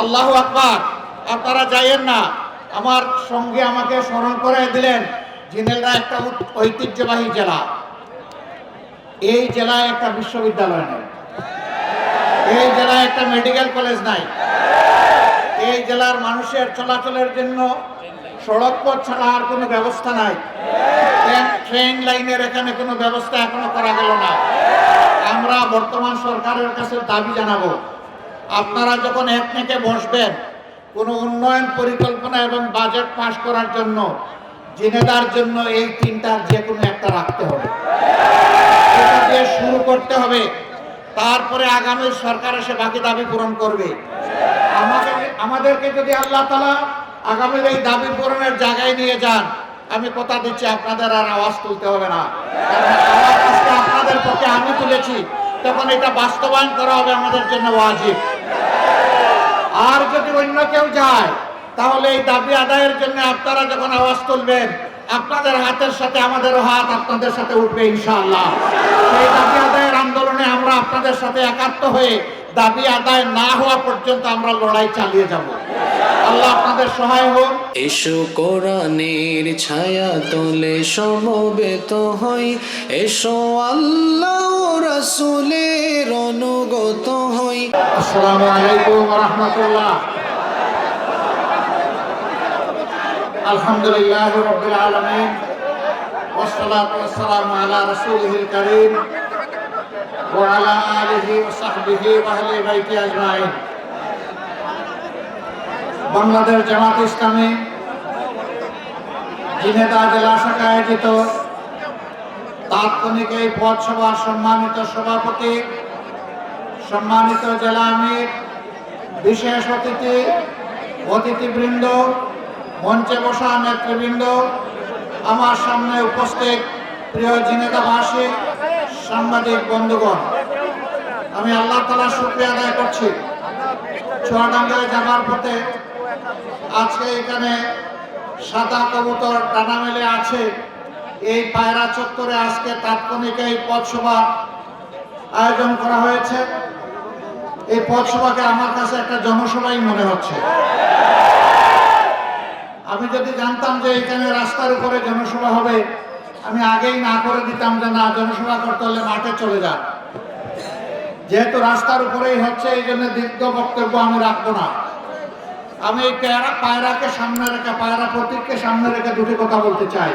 আল্লাহু আকবার। আপনারা যাইয়েন না। আমার সঙ্গে আমাকে স্মরণ করে দিলেন, ঝিনাইদহ একটা ঐতিহ্যবাহী জেলা। এই জেলায় একটা বিশ্ববিদ্যালয় নেই, এই জেলায় একটা মেডিকেল কলেজ নাই, এই জেলার মানুষের চলাচলের জন্য সড়ক পথ ছাড়া আর কোনো ব্যবস্থা নাই। ট্রেন লাইনের এখানে কোনো ব্যবস্থা এখনো করা গেল না। আমরা বর্তমান সরকারের কাছে দাবি জানাবো, আপনারা যখন একনেকে বসবেন কোনো উন্নয়ন পরিকল্পনা এবং বাজেট পাস করার জন্য, ঝিনাইদহের জন্য এই তিনটার যে কোনো একটা রাখতে হবে, এটা দিয়ে শুরু করতে হবে। তারপরে আগামী সরকার এসে বাকি দাবি পূরণ করবে। আমাদেরকে যদি আল্লাহ তাআলা আগামীর এই দাবি পূরণের জায়গায় নিয়ে যান, আমি কথা দিচ্ছি আপনাদের আর আওয়াজ তুলতে হবে না। আপনাদের পক্ষে আমি তুলেছি, তখন এটা বাস্তবায়ন করা হবে আমাদের জন্য ওয়াজিব। আর যদি অন্য কেউ যায়, তাহলে এই দাবি আদায়ের জন্য আপনারা যখন আওয়াজ তুলবেন, আপনাদের হাতের সাথে আমাদেরও হাত আপনাদের সাথে উঠবে ইনশাআল্লাহ। এই দাবি আদায়ের আন্দোলনে আমরা আপনাদের সাথে একাত্ম হয়ে দাবি আদায় না হওয়া পর্যন্ত আমরা লড়াই চালিয়ে যাব। আল্লাহ আপনাদের সহায় হোক। এসো কোরআনের ছায়া তলে সমবেত হই, এসো আল্লাহ রাসূলের অনুগত হই। আসসালামু আলাইকুম ওয়া রাহমাতুল্লাহ। আলহামদুলিল্লাহি রাব্বিল আলামিন, ওয়াসসালাতু ওয়াসসালামু আলা রাসূলিহিল কারীম ওয়া আলা আলিহি ওয়া সাহবিহি ওয়া আহলি বাইতি আজমাইন। বাংলাদেশ জামাত ইসলামী ঝিনাইদহ জেলা শাখা আয়োজিত তাৎক্ষণিক এই পথসভার সম্মানিত সভাপতি, সম্মানিত জেলা আমির, বিশেষ অতিথিবৃন্দ, মঞ্চে বসা নেতৃবৃন্দ, আমার সামনে উপস্থিত প্রিয় ঝিনাইদহবাসী, সাংবাদিক বন্ধুগণ, আমি আল্লাহ তাআলার শুকরিয়া আদায় করছি। চুয়াডাঙ্গায় যাবার পথে আজকে এখানে সাদা কবুতর ডানা মেলে আছে, এই পায়রা চত্বরে আজকে তাৎক্ষণিক এই পথসভা আয়োজন করা হয়েছে। এই পথসভাকে আমার কাছে একটা জনসভাই মনে হচ্ছে। আমি যদি জানতাম যে এখানে রাস্তার উপরে জনসভা হবে, আমি আগেই না করে দিতাম যে না, জনসভা করতে হলে মাঠে চলে যান। যেহেতু রাস্তার উপরেই হচ্ছে, এই জন্য দীর্ঘ বক্তব্য আমি রাখবো না। আমি এই পায়রাকে সামনে রেখে, পায়রা প্রতীককে সামনে রেখে দুটি কথা বলতে চাই।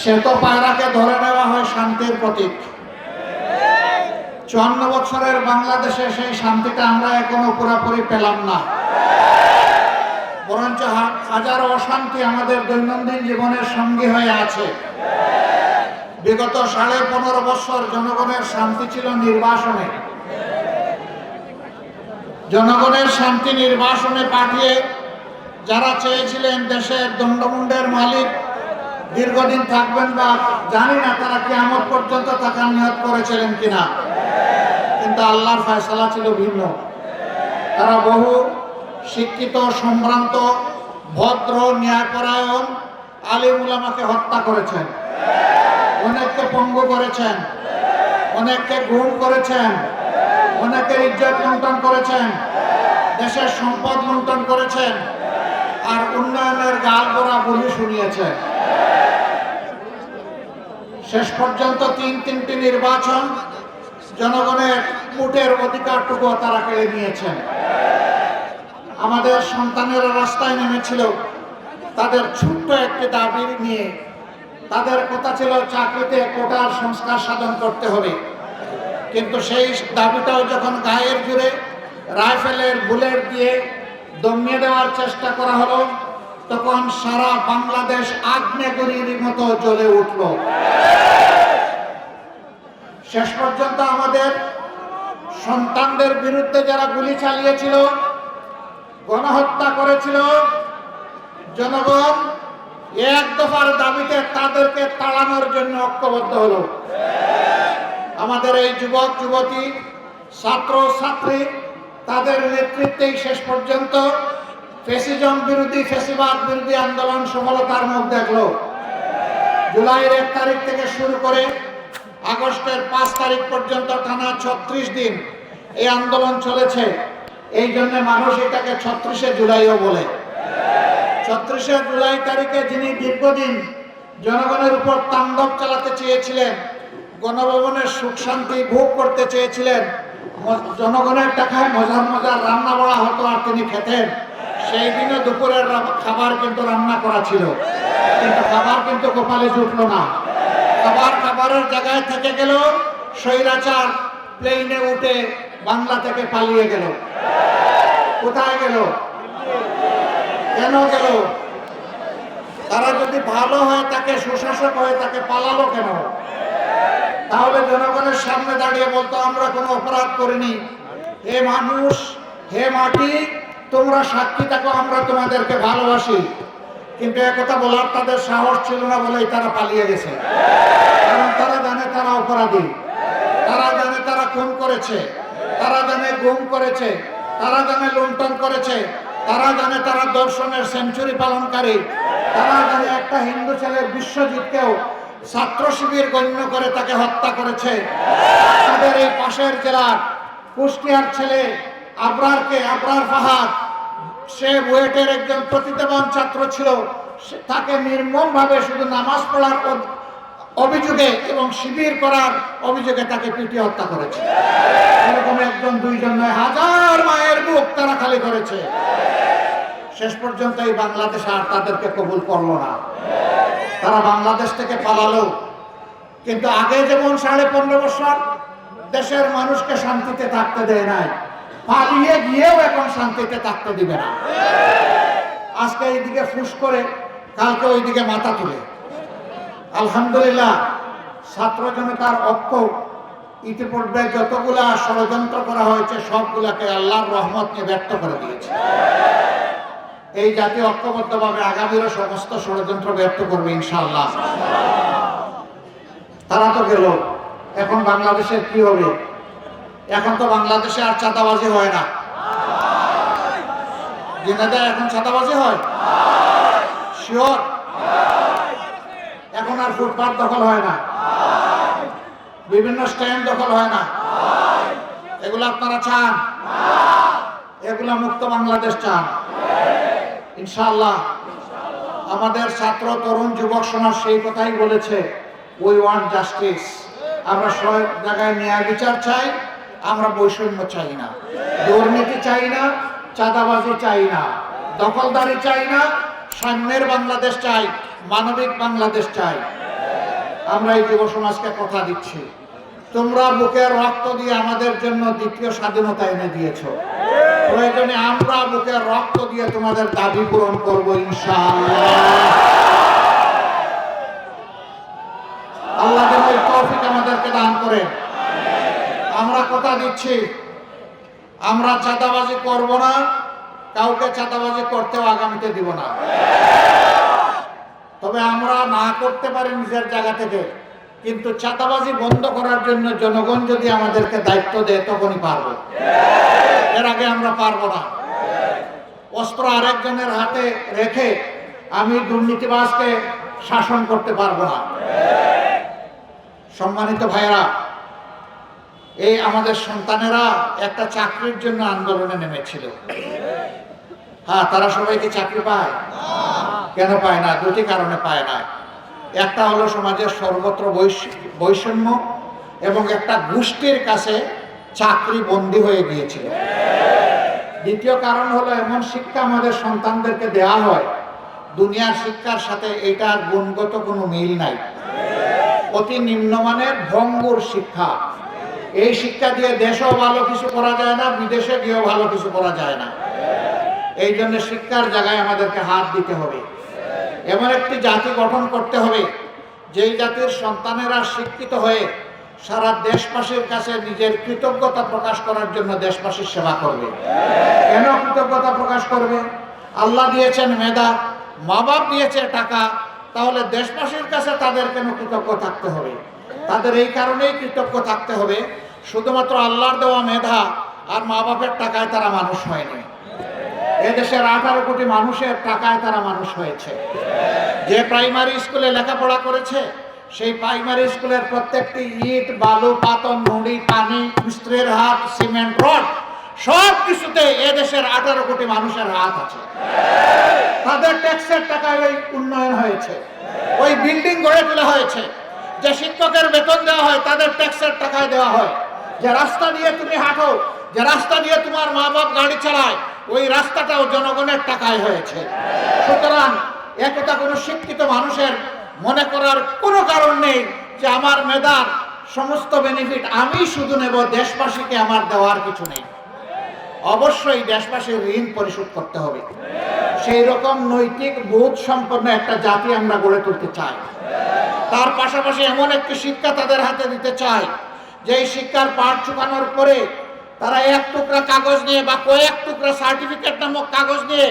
সে তো পায়রাকে ধরে নেওয়া হয় শান্তির প্রতীক। 54 বছরের বাংলাদেশে সেই শান্তিটা আমরা এখনো পুরোপুরি পেলাম না, বরঞ্চ হাজারো অশান্তি আমাদের দৈনন্দিন জীবনের সঙ্গী হয়ে আছে। বিগত 15.5 বছর জনগণের শান্তি ছিল নির্বাসনে। জনগণের শান্তি নির্বাসনে পাঠিয়ে যারা চেয়েছিলেন দেশের দণ্ডমুণ্ডের মালিক দীর্ঘদিন থাকবেন, বা জানি না তারা কিয়ামত পর্যন্ত থাকার নিয়ত করেছিলেন কিনা, কিন্তু আল্লাহর ফয়সালা ছিল ভিন্ন। তারা বহু শিক্ষিত, সম্ভ্রান্ত, ভদ্র, ন্যায়পরায়ণ আলিম উলামাকে হত্যা করেছেন, অনেককে পঙ্গু করেছেন, অনেককে গুম করেছেন, অনেকের ইজ্জত লুণ্ঠন করেছেন, দেশের সম্পদ লুণ্ঠন করেছেন, আর উন্নয়নের গাল ভরা বলি শুনিয়েছেন। শেষ পর্যন্ত তিনটি নির্বাচন, জনগণের ভোটের অধিকারটুকু তারা কেড়ে নিয়েছেন। আমাদের সন্তানেরা রাস্তায় নেমেছিল তাদের ছোট্ট একটি দাবি নিয়ে। তাদের কথা ছিল চাকরিতে কোটার সংস্কার সাধন করতে হবে, কিন্তু সেই দাবিটাও যখন গায়ের জুড়ে রাইফেলের বুলেট দিয়ে দমিয়ে দেওয়ার চেষ্টা করা হলো, তখন সারা বাংলাদেশ আগ্নেয়গিরির মতো জ্বলে উঠল। শেষ পর্যন্ত আমাদের সন্তানদের বিরুদ্ধে যারা গুলি চালিয়েছিল, গণহত্যা করেছিল, জনগণ এক দফার দাবিতে তাদেরকে তাড়ানোর জন্য ঐক্যবদ্ধ হলো। আমাদের এই যুবক যুবতী, ছাত্র ছাত্রী, তাদের নেতৃত্বেই শেষ পর্যন্ত ফ্যাসিজম বিরোধী, ফ্যাসিবাদ বিরোধী আন্দোলন সফলতার মুখ দেখল। জুলাইয়ের 1 তারিখ থেকে শুরু করে আগস্টের 5 তারিখ পর্যন্ত টানা 36 দিন এই আন্দোলন চলেছে। এই জন্য মানুষ এটাকে 36শে জুলাইও বলে। 36শে জুলাই তারিখে যিনি দীর্ঘদিন জনগণের উপর তাণ্ডব চালাতে চেয়েছিলেন, গণভবনের সুখ শান্তি ভোগ করতে চেয়েছিলেন, জনগণের টাকায় মজার মজার রান্না বাড়া হতো আর তিনি খেতেন, সেই দিনে দুপুরের খাবার কিন্তু রান্না করা ছিল, কিন্তু খাবার কিন্তু কপালে জুটল না। খাবারের জায়গায় থেকে গেল, স্বৈরাচার প্লেনে উঠে বাংলা থেকে পালিয়ে গেল। কোথায় গেল? কেন গেল? তারা যদি ভালো হয়, তাকে সুশাসক হয়, তাকে পালালো কেন? তাহলে জনগণের সামনে দাঁড়িয়ে বলতো আমরা কোনো অপরাধ করিনি, হে মানুষ, হে মাটি, তোমরা সাক্ষী থাকো, আমরা তোমাদেরকে ভালোবাসি। কিন্তু একথা বলার তাদের সাহস ছিল না বলেই তারা পালিয়ে গেছে। কারণ তারা জানে তারা অপরাধী, তারা জানে তারা খুন করেছে, তারা জানে গুম করেছে, তারা জানে লুণ্ঠন করেছে, তারা জানে তারা দর্শনের সেঞ্চুরি পালনকারী, তারা জানে একটা হিন্দু ছেলের বিশ্বজিৎকেও ছাত্র শিবির গণ্য করে তাকে হত্যা করেছে। তাদের এই পাশের জেলার কুষ্টিয়ার ছেলে আবরার ফাহাদ, সে বুয়েটের একজন প্রতিভাবান ছাত্র ছিল, তাকে নির্মমভাবে শুধু নামাজ পড়ার অভিযোগে এবং শিবির করার অভিযোগে তাকে পিটিয়ে হত্যা করেছে। এরকম একজন দুইজন নয়, হাজার মায়ের বুক তারা খালি করেছে। শেষ পর্যন্ত এই বাংলাদেশ আর তাদেরকে কবুল করলো না, তারা বাংলাদেশ থেকে পালালো। কিন্তু আগে যেমন 15.5 বছর দেশের মানুষকে শান্তিতে থাকতে দেয় নাই, পালিয়ে গিয়েও এখন শান্তিতে থাকতে দিবে না। আজকে এইদিকে ফুস করে, কালকে ওইদিকে মাথা তুলে। আলহামদুলিল্লাহ, ছাত্র জনতার ঐক্য ইতিপূর্বে যতগুলা ষড়যন্ত্র করা হয়েছে সবগুলাকে আল্লাহর রহমত নিয়ে ব্যর্থ করে দিয়েছে। এই জাতীয় ঐক্যবদ্ধভাবে আগামীরও সমস্ত ষড়যন্ত্র ব্যর্থ করবে ইনশাআল্লাহ। তারা তো গেল, এখন বাংলাদেশের কি হবে? এখন তো বাংলাদেশে আর চাঁদাবাজি হয় না। জিনাদা, এখন চাঁদাবাজি হয়? শিওর? এখন আর ফুটপাত দখল হয় না, বিভিন্ন স্ট্যান্ড দখল হয় না। এগুলো আপনারা চান? এগুলা মুক্ত বাংলাদেশ চান ইনশাআল্লাহ। আমাদের ছাত্র, তরুণ, যুবক সমাজ সেই কথাই বলেছে, উই ওয়ান্ট জাস্টিস। আমরা সব জায়গায় ন্যায় বিচার চাই, আমরা বৈষম্য চাই না, দুর্নীতি চাই না, চাঁদাবাজি চাই না, দখলদারি চাই না, সাম্যের বাংলাদেশ চাই, মানবিক বাংলাদেশ চাই। আমরা এই যুব সমাজকে কথা দিচ্ছি, তোমরা বুকের রক্ত দিয়ে আমাদের জন্য দ্বিতীয় স্বাধীনতা এনে দিয়েছো, প্রয়োজনে আমরা বুকের রক্ত দিয়ে তোমাদের দাবি পূরণ করবো ইনশাআল্লাহ। আল্লাহ যেন এই তৌফিক আমাদেরকে দান করেন। আমরা কথা দিচ্ছি, আমরা চাঁদাবাজি করব না, কাউকে চাঁদাবাজি করতেও আগামীতে দিব না। তবে আমরা না করতে পারি নিজের জায়গা থেকে, কিন্তু চাঁদাবাজি বন্ধ করার জন্য জনগণ যদি আমাদেরকে দায়িত্ব দেয় তখনই পারবো, এর আগে আমরা পারবো না। অস্ত্র আরেকজনের হাতে রেখে আমি দুর্নীতিবাজকে শাসন করতে পারবো না। সম্মানিত ভাইয়েরা, এই আমাদের সন্তানেরা একটা চাকরির জন্য আন্দোলনে নেমেছিল। হ্যাঁ, তারা সবাই কি চাকরি পায়? কেন পায় না? দুটি কারণে পায় না। একটা হলো সমাজের সর্বত্র বৈষম্য এবং একটা গোষ্ঠীর কাছে চাকরি বন্দী হয়ে গিয়েছিল। দ্বিতীয় কারণ হলো এমন শিক্ষা আমাদের সন্তানদেরকে দেওয়া হয়, দুনিয়ার শিক্ষার সাথে এটার গুণগত কোনো মিল নাই, অতি নিম্নমানের ভঙ্গুর শিক্ষা। এই শিক্ষা দিয়ে দেশেও ভালো কিছু করা যায় না, বিদেশে গিয়েও ভালো কিছু করা যায় না। এই জন্য শিক্ষার জায়গায় আমাদেরকে হাত দিতে হবে। এমন একটি জাতি গঠন করতে হবে যেই জাতির সন্তানেরা শিক্ষিত হয়ে সারা দেশবাসীর কাছে নিজের কৃতজ্ঞতা প্রকাশ করার জন্য দেশবাসীর সেবা করবে। কেন কৃতজ্ঞতা প্রকাশ করবে? আল্লাহ দিয়েছেন মেধা, মা বাপ দিয়েছে টাকা, তাহলে দেশবাসীর কাছে তাদের কেন কৃতজ্ঞ থাকতে হবে? তাদের এই কারণেই কৃতজ্ঞ থাকতে হবে, শুধুমাত্র আল্লাহর দেওয়া মেধা আর মা বাপের টাকায় তারা মানুষ হয়নি। এদেশের 18 কোটি মানুষের টাকায় তারা মানুষ হয়েছে। যে প্রাইমারি স্কুলে লেখাপড়া করেছে, সেই প্রাইমারি স্কুলের প্রত্যেকটি ইট, বালু, পাথর, নুড়ি, পানি, মিস্ত্রির হাত, সিমেন্ট, রড সব কিছুতে এদেশের 18 কোটি মানুষের হাত আছে। তাদের ট্যাক্সের টাকায় ওই উন্নয়ন হয়েছে, ওই বিল্ডিং গড়ে তোলা হয়েছে। যে শিক্ষকের বেতন দেওয়া হয় তাদের ট্যাক্সের টাকায় দেওয়া হয়। যে রাস্তা দিয়ে তুমি হাঁটো, যে রাস্তা দিয়ে তোমার মা বাপ গাড়ি চালায়, ওই রাস্তাটাও জনগণের টাকায় হয়েছে। সুতরাং একথা কোনো শিক্ষিত মানুষের মনে করার কোনো কারণ নেই যে আমার মেধার সমস্ত বেনিফিট আমি শুধু নেব, দেশবাসীকে আমার দেওয়ার কিছু নেই। অবশ্যই দেশবাসীর ঋণ পরিশোধ করতে হবে। সেই রকম নৈতিক বোধ সম্পন্ন একটা জাতি আমরা গড়ে তুলতে চাই। তার পাশাপাশি এমন একটি শিক্ষা তাদের হাতে দিতে চাই, যে এই শিক্ষার পাঠ চুকানোর পরে তারা এক টুকরা কাগজ নিয়ে বা কয়েক টুকরা সার্টিফিকেট নামক কাগজ নিয়ে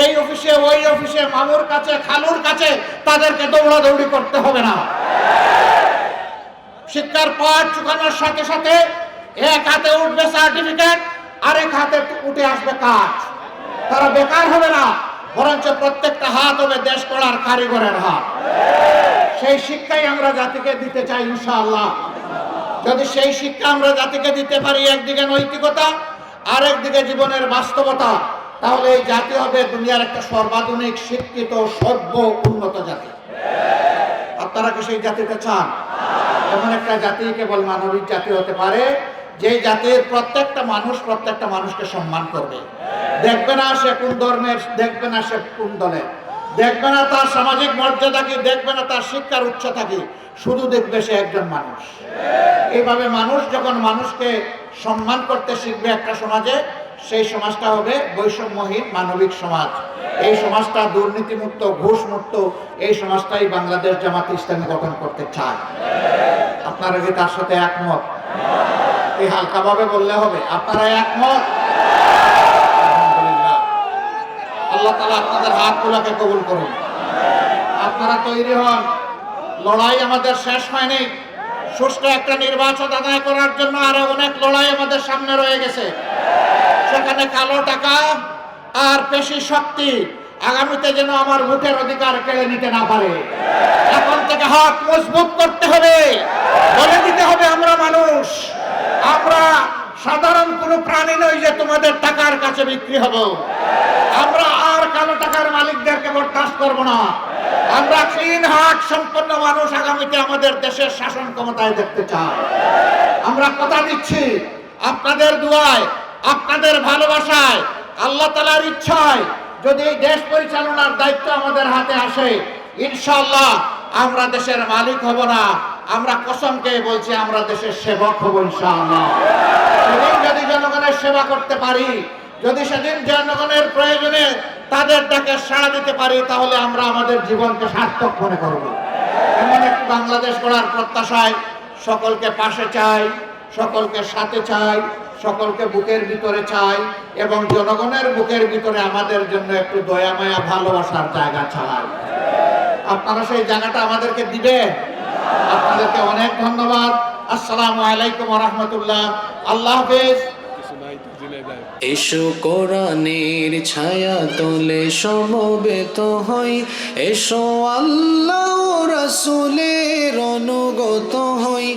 এই অফিসে ওই অফিসে, মামুর কাছে খালুর কাছে তাদেরকে দৌড়াদৌড়ি করতে হবে না। শিক্ষার পাঠ চুকানোর সাথে সাথে এক হাতে উঠবে সার্টিফিকেট, আরেক হাতে উঠে আসবে কাজ। তারা বেকার হবে না, বরঞ্চ প্রত্যেকটা হাত হবে দেশ গড়ার কারিগরের হাত। সেই শিক্ষাই আমরা জাতিকে দিতে চাই ইনশাআল্লাহ। যদি সেই শিক্ষা আমরা জাতিকে দিতে পারি, একদিকে নৈতিকতা, আরেকদিকে জীবনের বাস্তবতা, তাহলে এই জাতি হবে দুনিয়ার একটা সর্বাধুনিক শিক্ষিত সভ্য উন্নত জাতি। আপনারা কি সেই জাতিতে চান? এমন একটা জাতি কেবল মানবিক জাতি হতে পারে, যে জাতির প্রত্যেকটা মানুষ প্রত্যেকটা মানুষকে সম্মান করবে। দেখবে না সে কোন ধর্মের, দেখবে না সে কোন দলের, দেখবে না তার সামাজিক মর্যাদা কি, দেখবে না তার শিক্ষার উচ্চতা কি, শুধু দেখবে সে একজন মানুষ। এইভাবে মানুষ যখন মানুষকে সম্মান করতে শিখবে একটা সমাজে, সেই সমাজটা হবে বৈষম্যহীন মানবিক সমাজ। এই সমাজটা দুর্নীতিমুক্ত, ঘুষমুক্ত, এই সমাজটাই বাংলাদেশ জামাত ইসলামী গঠন করতে চায়। আপনারা কি তার সাথে একমত? এই হালকাভাবে বললে হবে আপনারা একমত? আলহামদুলিল্লাহ। আল্লাহ তাআলা আপনাদের হাতগুলোকে কবুল করুন। আপনারা তৈরি হন, লড়াই আমাদের শেষ হয়নি। সুষ্ঠু একটা নির্বাচন আদায় করার জন্য আরো অনেক লড়াই আমাদের সামনে রয়ে গেছে। সেখানে কালো টাকা আর পেশি শক্তি আগামীতে যেন আমার ভোটের অধিকার কেড়ে নিতে না পারে। এখন থেকে হাত মজবুত করতে হবে, বলে দিতে হবে আমরা মানুষ, আমরা সাধারণ কোনো প্রাণী নই যে তোমাদের টাকার কাছে বিক্রি হব। আমরা আর কালো টাকার মালিকদেরকে বরদাস্ত করব না। আমরা ক্লিন হার্ট সম্পন্ন মানুষ আগামীতে আমাদের দেশের শাসন ক্ষমতায় দেখতে চাই। আমরা কথা দিচ্ছি, আপনাদের দুয়ায়, আপনাদের ভালোবাসায়, আল্লাহ তাআলার ইচ্ছায় যদি এই দেশ পরিচালনার দায়িত্ব আমাদের হাতে আসে, ইনশাআল্লাহ আমরা দেশের মালিক হব না, আমরা কসমকে বলছি আমরা দেশের সেবক হব ইনশাআল্লাহ। সেদিন যদি জনগণের সেবা করতে পারি, যদি সেদিন জনগণের প্রয়োজনে তাদের ডাকে সাড়া দিতে পারি, তাহলে আমরা আমাদের জীবনকে সার্থক মনে করব। এমন একটি বাংলাদেশ গড়ার প্রত্যাশায় সকলকে পাশে চাই, সকলকে সাথে চাই, সকলকে বুকের ভিতরে চাই, এবং জনগণের বুকের ভিতরে আমাদের জন্য একটু দয়া মায়া ভালোবাসার জায়গা চাই। আপনারা সেই জায়গাটা আমাদেরকে দিবেন। আপনাদেরকে অনেক ধন্যবাদ। আসসালামু আলাইকুম ওয়া রাহমাতুল্লাহ। আল্লাহ হাফেজ। এসো কোরআনের ছায়া তলে সমবেত হই, এসো আল্লাহ রাসূলের অনুগত হই।